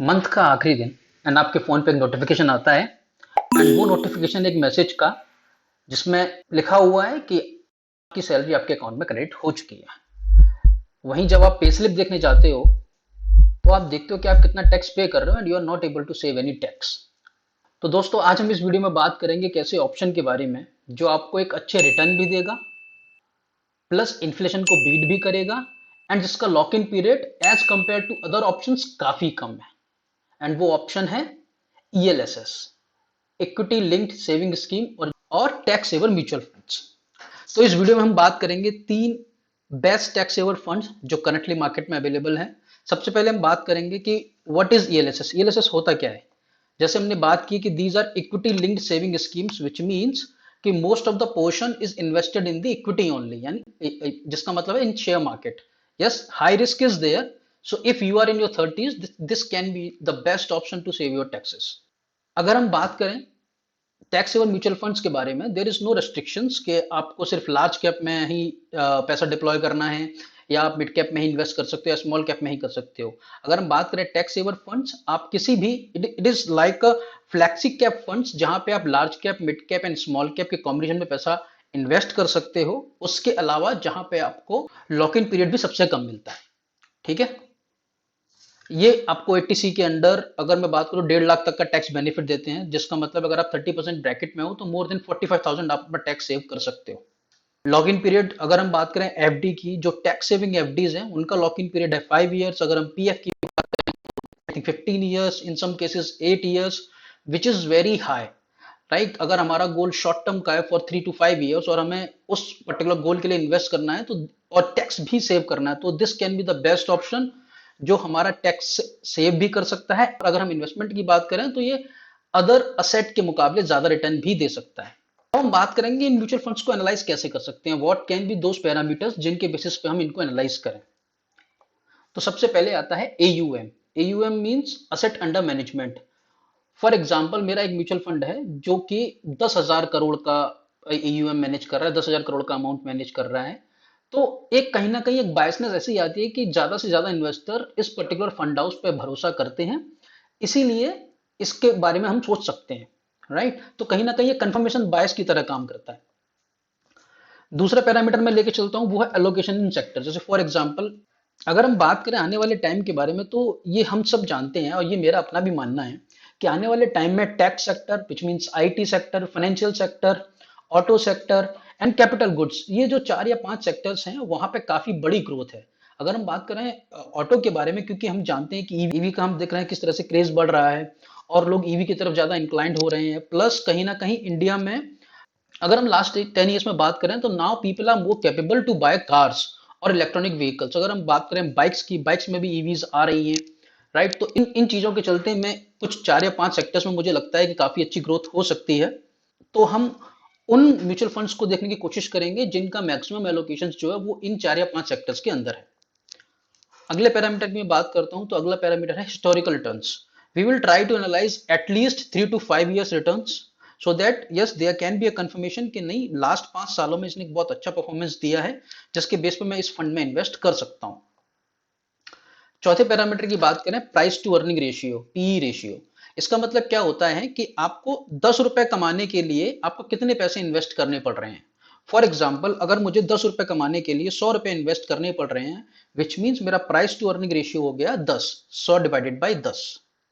Month का आखिरी दिन एंड आपके फ़ोन पे एक नोटिफिकेशन आता है एंड वो नोटिफिकेशन एक मैसेज का जिसमें लिखा हुआ है कि आपकी सैलरी आपके अकाउंट में क्रेडिट हो चुकी है। वहीं जब आप पे स्लिप देखने जाते हो तो आप देखते हो कि आप कितना टैक्स पे कर रहे हो and you are not able to save any tax. तो दोस्तों आज हम इस वीडियो में बात करेंगे एक ऐसे ऑप्शन के बारे में जो आपको एक अच्छे रिटर्न भी देगा प्लस इन्फ्लेशन को बीट भी करेगा एंड जिसका lock in period as compare to other options काफी कम है एंड वो ऑप्शन है ELSS, equity linked saving scheme और टैक्स सेवर म्यूचुअल फंड्स। तो इस वीडियो में हम बात करेंगे तीन बेस्ट टैक्स सेवर फंड्स जो करंटली मार्केट में अवेलेबल हैं। सबसे पहले हम बात करेंगे कि व्हाट इज ईएलएसएस। ईएलएसएस होता क्या है। जैसे हमने बात की कि these are equity linked saving schemes which means कि most of the portion is invested in the equity only, यानी जिसका मतलब है in share market. Yes, high risk is there, so if you are in your 30s this can be the best option to save your taxes. अगर हम बात करें tax saver mutual funds के बारे में, देर इज नो रेस्ट्रिक्शंस कि आपको सिर्फ लार्ज कैप में ही पैसा डिप्लॉय करना है या आप मिड कैप में ही इन्वेस्ट कर सकते हो या स्मॉल कैप में ही कर सकते हो। अगर हम बात करें टैक्स सेवर फंड्स, आप किसी भी it is like flexi cap funds जहां पे आप large cap, mid cap and small cap के कॉम्बिनेशन में पैसा इन्वेस्ट कर सकते हो। उसके अलावा जहां पे आपको लॉक इन पीरियड भी सबसे कम मिलता है। ठीक है, ये आपको 80C के अंडर अगर मैं बात करूं 1.5 लाख तक का टैक्स बेनिफिट देते हैं, जिसका मतलब अगर आप 30% ब्रैकेट में हो तो मोर देन 45,000 आप अपना टैक्स सेव कर सकते हो। लॉग इन पीरियड अगर हम बात करें एफडी की, जो टैक्स सेविंग एफडीज हैं उनका लॉक इन पीरियड है 5 ईयर्स। अगर हम पीएफ की 15 years, in some cases 8 years, which is very high. Right, अगर हमारा गोल शॉर्ट टर्म का है फॉर 3 to 5 ईयर्स और हमें उस पर्टिकुलर गोल के लिए इन्वेस्ट करना है तो और टैक्स भी सेव करना है, तो this can be the best option जो हमारा टैक्स सेव भी कर सकता है। और अगर हम इन्वेस्टमेंट की बात करें तो ये अदर असेट के मुकाबले ज्यादा रिटर्न भी दे सकता है। अब हम बात करेंगे इन म्यूचुअल फंड्स को एनालाइज कैसे कर सकते हैं, what can be those parameters जिनके बेसिस पे हम इनको एनालाइज करें। तो सबसे पहले आता है AUM. AUM means asset under management. For example मेरा एक म्यूचुअल फंड है जो कि 10,000 करोड़ का एयूएम मैनेज कर रहा है, 10,000 करोड़ का अमाउंट मैनेज कर रहा है। तो एक कहीं ना कहीं एक बायसनेस ऐसी आती है कि ज्यादा से ज्यादा इन्वेस्टर इस पर्टिकुलर फंड हाउस पे भरोसा करते हैं, इसीलिए इसके बारे में हम सोच सकते हैं। राइट, तो कहीं ना कहीं ये कंफर्मेशन बायस की तरह काम करता है। दूसरा पैरामीटर मैं लेके चलता हूं वो है एलोकेशन इन सेक्टर। जैसे फॉर एग्जांपल अगर हम बात करें आने वाले टाइम के बारे में, तो ये हम सब जानते हैं और ये मेरा अपना भी मानना है कि आने वाले टाइम में tech sector which means IT sector, financial sector, auto sector and capital goods, ये जो 4 या 5 सेक्टर्स हैं वहां पे काफी बड़ी ग्रोथ है। अगर हम बात करें ऑटो के बारे में, क्योंकि हम जानते हैं कि ईवी का हम देख रहे हैं किस तरह से क्रेज बढ़ रहा है और लोग ईवी की तरफ ज्यादा इंक्लाइंड हो रहे हैं। प्लस कहीं ना कहीं इंडिया में अगर हम लास्ट 10 ईयर्स में बात करें तो now people are more capable to buy cars और इलेक्ट्रॉनिक व्हीकल्स। अगर हम बात करें बाइक्स की, बाइक्स में भी ईवीज आ रही हैं। राइट, तो इन इन चीजों के चलते मैं कुछ 4 या 5 सेक्टर्स में मुझे लगता है कि काफी अच्छी ग्रोथ हो सकती है। तो हम उन म्यूचुअल फंड्स को देखने की कोशिश करेंगे जिनका मैक्सिमम एलोकेशन जो है वो इन 4 या 5 सेक्टर्स के अंदर है। अगले पैरामीटर की मैं बात करता हूं तो अगला पैरामीटर है historical returns. We will try to analyze at least 3 to 5 years returns so that yes there can be a confirmation कि नहीं लास्ट 5 सालों में इसने बहुत अच्छा परफॉर्मेंस दिया है जिसके बेस पे मैं इस फंड में इन्वेस्ट कर सकता हूं। चौथे पैरामीटर की बात करें price to earning ratio, PE ratio. इसका मतलब क्या होता है कि आपको 10 रुपए कमाने के लिए आपको कितने पैसे इन्वेस्ट करने पड़ रहे हैं। फॉर एग्जाम्पल अगर मुझे 10 रुपए कमाने के लिए 100 रुपए इन्वेस्ट करने पड़ रहे हैं, विच मीन्स मेरा प्राइस टू अर्निंग रेशियो हो गया 10, 100/10।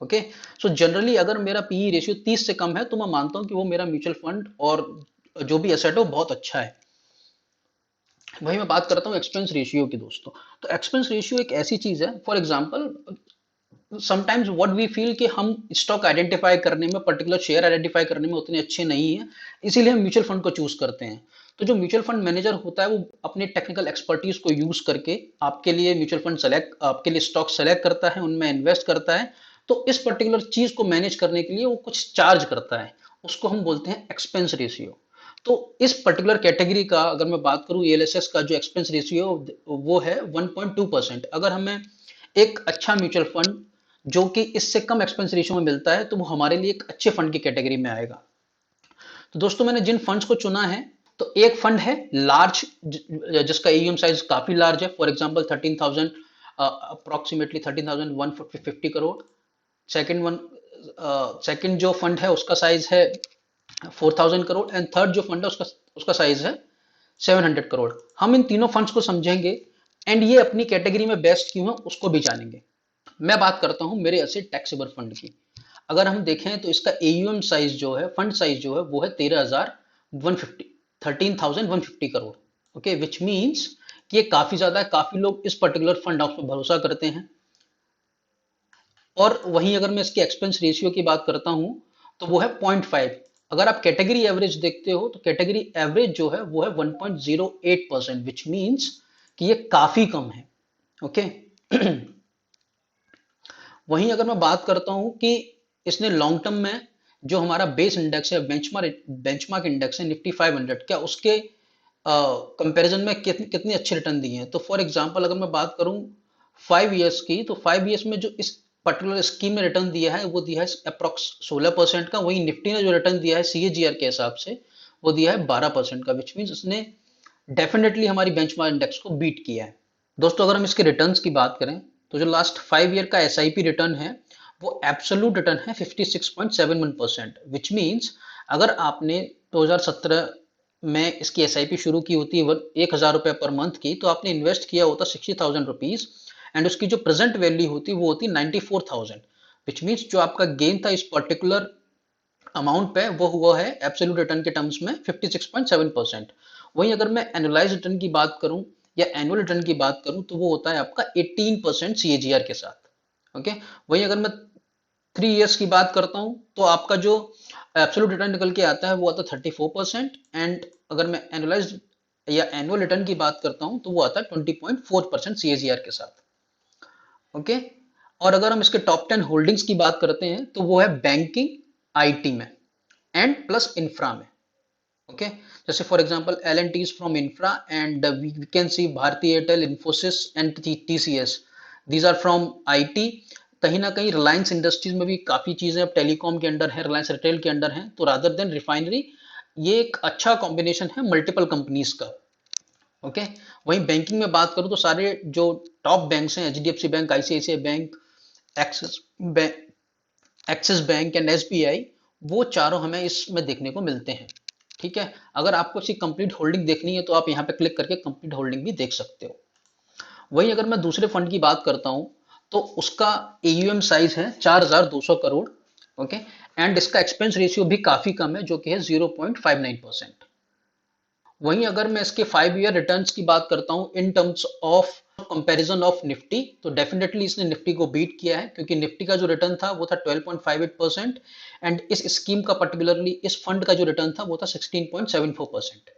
ओके, सो जनरली अगर मेरा पीई रेशियो 30 से कम है तो मैं मानता हूं कि वो मेरा म्यूचुअल फंड और जो भी एसेट है वो बहुत अच्छा है। वही मैं बात करता हूँ एक्सपेंस रेशियो की दोस्तों। तो एक्सपेंस रेशियो एक ऐसी चीज है, for example sometimes what we feel कि हम स्टॉक आइडेंटिफाई करने में, पर्टिकुलर शेयर आइडेंटिफाई करने में उतने अच्छे नहीं हैं, इसीलिए हम म्यूचुअल फंड को चूज करते हैं। तो जो म्यूचुअल फंड मैनेजर होता है वो अपने टेक्निकल एक्सपर्टीज को यूज करके आपके लिए म्यूचुअल फंड सेलेक्ट, आपके लिए स्टॉक सेलेक्ट करता है, उनमें इन्वेस्ट करता है। तो इस पर्टिकुलर चीज को मैनेज करने के लिए वो कुछ चार्ज करता है, उसको हम बोलते हैं एक्सपेंस रेशियो। तो इस पर्टिकुलर कैटेगरी का अगर मैं बात करूं एएलएसएस का जो एक्सपेंस रेशियो वो है 1.2%। अगर हमें एक अच्छा म्यूचुअल फंड जो कि इससे कम एक्सपेंस रेशियो में मिलता है तो वो हमारे लिए एक अच्छे फंड की कैटेगरी में आएगा। तो दोस्तों मैंने जिन फंड्स को चुना है, तो एक फंड है लार्ज जिसका एयूएम साइज काफी लार्ज है, for example 13,000, approximately 13,150 crore. Second one second जो फंड है उसका साइज है 4000 करोड़ एंड थर्ड जो फंड है उसका उसका साइज है 700 करोड़। हम इन तीनों फंड्स को समझेंगे एंड ये अपनी कैटेगरी में बेस्ट क्यों है उसको भी जानेंगे। मैं बात करता हूं मेरे ऐसे टैक्सेबल फंड की। अगर हम देखें तो इसका एयूएम साइज जो है, फंड साइज जो है वो है 13,150 करोड़। ओके, विच मीन्स कि ये काफी ज्यादा है, काफी लोग इस पर्टिकुलर फंड हाउस पर भरोसा करते हैं। और वहीं अगर मैं इसके एक्सपेंस रेशियो की बात करता हूं तो वो है 0.5। अगर आप कैटेगरी एवरेज देखते हो तो कैटेगरी एवरेज जो है वो है 1.08%, विच मीन्स कि ये काफी कम है। ओके वहीं अगर मैं बात करता हूं कि इसने लॉन्ग टर्म में जो हमारा बेस इंडेक्स है, बेंचमार्क इंडेक्स है निफ्टी 500, क्या उसके कंपैरिजन में कितनी अच्छे रिटर्न दिए हैं। तो फॉर एग्जांपल अगर मैं बात करूं 5 इयर्स की, तो 5 इयर्स में जो इस पर्टिकुलर स्कीम में रिटर्न दिया है वो दिया है अप्रोक्स 16% का। वहीं निफ्टी ने जो रिटर्न दिया है सीएजीआर के हिसाब से वो दिया है 12% का, विच मीन उसने डेफिनेटली हमारी बेंचमार्क इंडेक्स को बीट किया है। दोस्तों अगर हम इसके रिटर्न्स की बात करें तो जो लास्ट 5 ईयर का एसआईपी रिटर्न है वो एब्सोल्यूट रिटर्न है 56.71%, विच मीन्स अगर आपने 2017 में इसकी एसआईपी शुरू की होती है 1,000 रुपए पर मंथ की, तो आपने इन्वेस्ट किया होता 60,000 रुपीज एंड उसकी जो प्रेजेंट वैल्यू होती वो होती 94,000, विच मीन्स जो आपका गेन था इस पर्टिकुलर अमाउंट पे वो हुआ है एब्सोल्यूट रिटर्न के टर्म्स में 56.7%। वहीं अगर मैं एनुअलाइज रिटर्न की बात करूं या एनुअल रिटर्न की बात करूं तो वो होता है आपका 18% सीएजीआर के साथ। ओके, वहीं अगर मैं 3 इयर्स की बात करता हूं तो आपका जो एब्सोल्यूट रिटर्न निकल के आता है वो आता है 34%, एंड अगर मैं एनुअलाइज या एनुअल रिटर्न की बात करता हूं तो वो आता है 20.4% सीएजीआर के साथ। ओके, और अगर हम इसके टॉप 10 होल्डिंग्स की बात करते हैं तो वो है बैंकिंग, आईटी में एंड प्लस इंफ्रा में। ओके, जैसे for example L and T is from infra and we can see Bharti Airtel, Infosys and TCS, these are from IT. कहीं ना कहीं रिलायंस इंडस्ट्रीज में भी काफी चीजें अब टेलीकॉम के अंडर है, रिलायंस रिटेल के अंडर है, तो रादर देन रिफाइनरी ये एक अच्छा कॉम्बिनेशन है मल्टीपल कंपनीज का। ओके, वहीं बैंकिंग में बात करूं तो सारे जो टॉप बैंक्स हैं HDFC bank, ICICI bank, axis bank, axis bank and SBI, वो चारों हमें इसमें देखने को मिलते हैं। ठीक है, अगर आपको इसकी कंप्लीट होल्डिंग देखनी है तो आप यहाँ पे क्लिक करके कंप्लीट होल्डिंग भी देख सकते हो। वहीं अगर मैं दूसरे फंड की बात करता हूं तो उसका एयूएम साइज है 4,200 करोड़। ओके, एंड इसका एक्सपेंस रेशियो भी काफी कम है जो कि है 0.59%। वहीं अगर मैं इसके 5 ईयर रिटर्न्स की बात करता हूं in terms of comparison of Nifty, तो डेफिनेटली इसने निफ्टी को बीट किया है क्योंकि निफ्टी का जो रिटर्न था वो था 12.58% एंड इस स्कीम का पर्टिकुलरली इस फंड का जो रिटर्न था वो था 16.74%।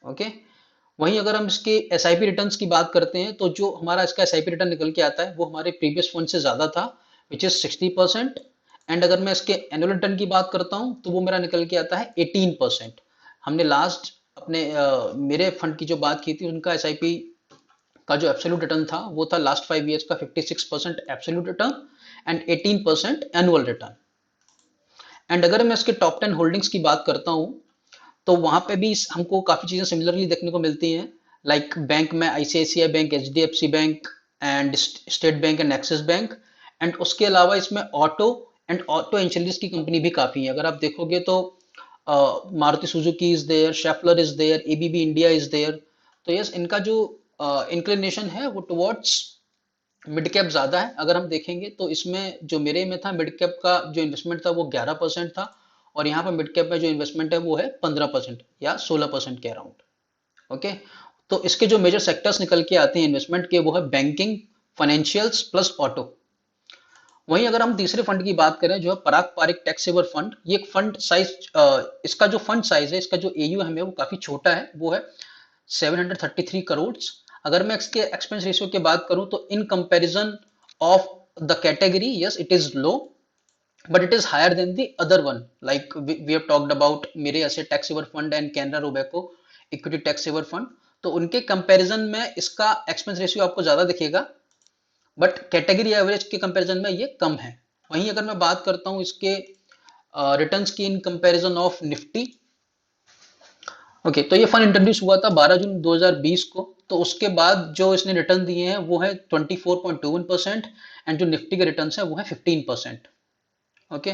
ओके, वहीं अगर हम इसके एसआईपी रिटर्न्स की बात करते हैं तो जो हमारा इसका एसआईपी रिटर्न निकल के आता है वो हमारे प्रीवियस फंड से ज्यादा था, विच इज 60%। एंड अगर मैं इसके एनुअल रिटर्न की बात करता हूं तो वो मेरा निकल के आता है 18%। हमने लास्ट अपने मेरे फंड की जो बात की थी उनका एसआईपी का जो एब्सोल्यूट रिटर्न था वो था लास्ट 5 इयर्स का 56% absolute return and 18% annual return. And अगर मैं इसके टॉप 10 होल्डिंग्स की बात करता हूं तो वहां पे भी हमको काफी चीजें सिमिलरली देखने को मिलती हैं, लाइक बैंक में ICICI bank, HDFC bank and state bank and Axis bank. And उसके अलावा इसमें ऑटो एंड ऑटो इंश्योरेंस की कंपनी भी काफी है। अगर आप देखोगे तो Maruti Suzuki is there, Schaeffler is there, ABB India is there. तो यस, इनका जो इंक्लिनेशन है वो टुवर्ड्स मिड कैप ज्यादा है। अगर हम देखेंगे तो इसमें जो मेरे में था मिड कैप का जो इन्वेस्टमेंट था वो 11% था, और यहाँ पे मिड कैप में जो इन्वेस्टमेंट है वो है 15% या 16% के अराउंड। ओके, तो इसके जो मेजर सेक्टर्स निकल के आते हैं इन्वेस्टमेंट के वो है बैंकिंग, फाइनेंशियल्स प्लस ऑटो। वहीं अगर हम तीसरे फंड की बात करें जो है पराग पारिक टैक्स सेवर फंड, ये फंड साइज इसका जो फंड साइज है, इसका जो एयूएम है वो काफी छोटा है, वो है 733 करोड़। अगर मैं इसके एक्सपेंस रेशियो की बात करूं तो in comparison of the category yes it is low but it is higher than the other one, like we have talked about मेरे ऐसे tax saver fund and Canara Robeco equity tax saver fund. तो उनके comparison में इसका expense ratio आपको ज्यादा दिखेगा, but category average के कंपैरिजन में ये कम है। वहीं अगर मैं बात करता हूं इसके रिटर्न्स की in comparison of Nifty, okay, तो ये फंड इंट्रोड्यूस हुआ था 12 जून 2020 को। तो उसके बाद जो इसने रिटर्न दिए हैं वो है 24.21% एंड जो निफ्टी के रिटर्न है वो है 15%। ओके।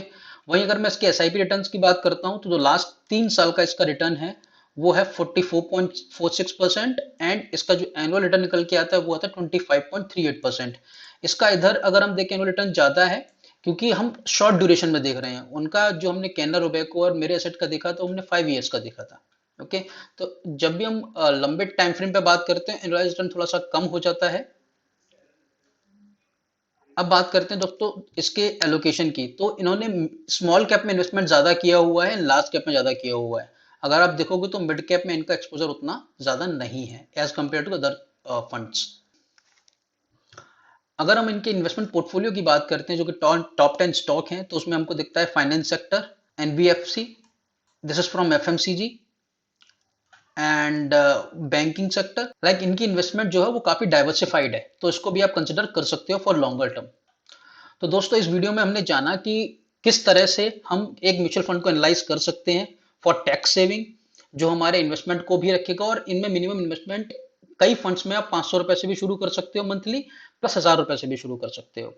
वहीं अगर मैं इसके एसआईपी रिटर्न्स की बात करता हूं तो जो लास्ट 3 साल का इसका रिटर्न है वो है 44.46% एंड इसका जो एनुअल रिटर्न निकल के आता है वो आता है 25.38%। इसका इधर अगर हम देखें एनुअल रिटर्न ज्यादा है क्योंकि हम शॉर्ट ड्यूरेशन में देख रहे हैं। उनका जो हमने कैनरा रोबेको और मेरे एसेट का देखा तो हमने 5 ईयर्स का देखा था। ओके। तो जब भी हम लंबे टाइम फ्रेम पे बात करते हैं एनुअलाइज रिटर्न थोड़ा सा कम हो जाता है। अब बात करते हैं दोस्तों इसके एलोकेशन की। तो इन्होंने स्मॉल कैप में इन्वेस्टमेंट ज्यादा किया हुआ है, लार्ज कैप में ज्यादा किया हुआ है। अगर आप देखोगे तो मिड कैप में इनका एक्सपोजर उतना ज्यादा नहीं है as compare to other funds. अगर हम इनके इन्वेस्टमेंट पोर्टफोलियो की बात करते हैं जो कि टॉप 10 स्टॉक हैं तो उसमें हमको दिखता है finance sector, NBFC, this is from FMCG and banking sector. Like इनकी इन्वेस्टमेंट जो है वो काफी डाइवर्सिफाइड है, तो इसको भी आप कंसिडर कर सकते हो फॉर लॉन्गर टर्म। तो दोस्तों इस वीडियो में हमने जाना कि किस तरह से हम एक म्यूचुअल फंड को एनालाइज कर सकते हैं फॉर टैक्स सेविंग, जो हमारे इन्वेस्टमेंट को भी रखेगा। और इनमें मिनिमम इन्वेस्टमेंट कई फंड्स में आप 500 रुपए से भी शुरू कर सकते हो मंथली, प्लस 1000 रुपए से भी शुरू कर सकते हो।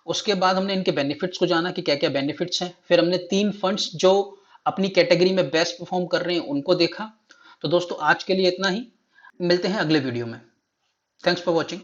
उसके बाद हमने इनके बेनिफिट्स को जाना कि क्या क्या बेनिफिट्स हैं। फिर हमने 3 फंड्स जो अपनी कैटेगरी में बेस्ट परफॉर्म कर रहे हैं उनको देखा। तो दोस्तों आज के लिए इतना ही, मिलते हैं अगले वीडियो में। Thanks for watching.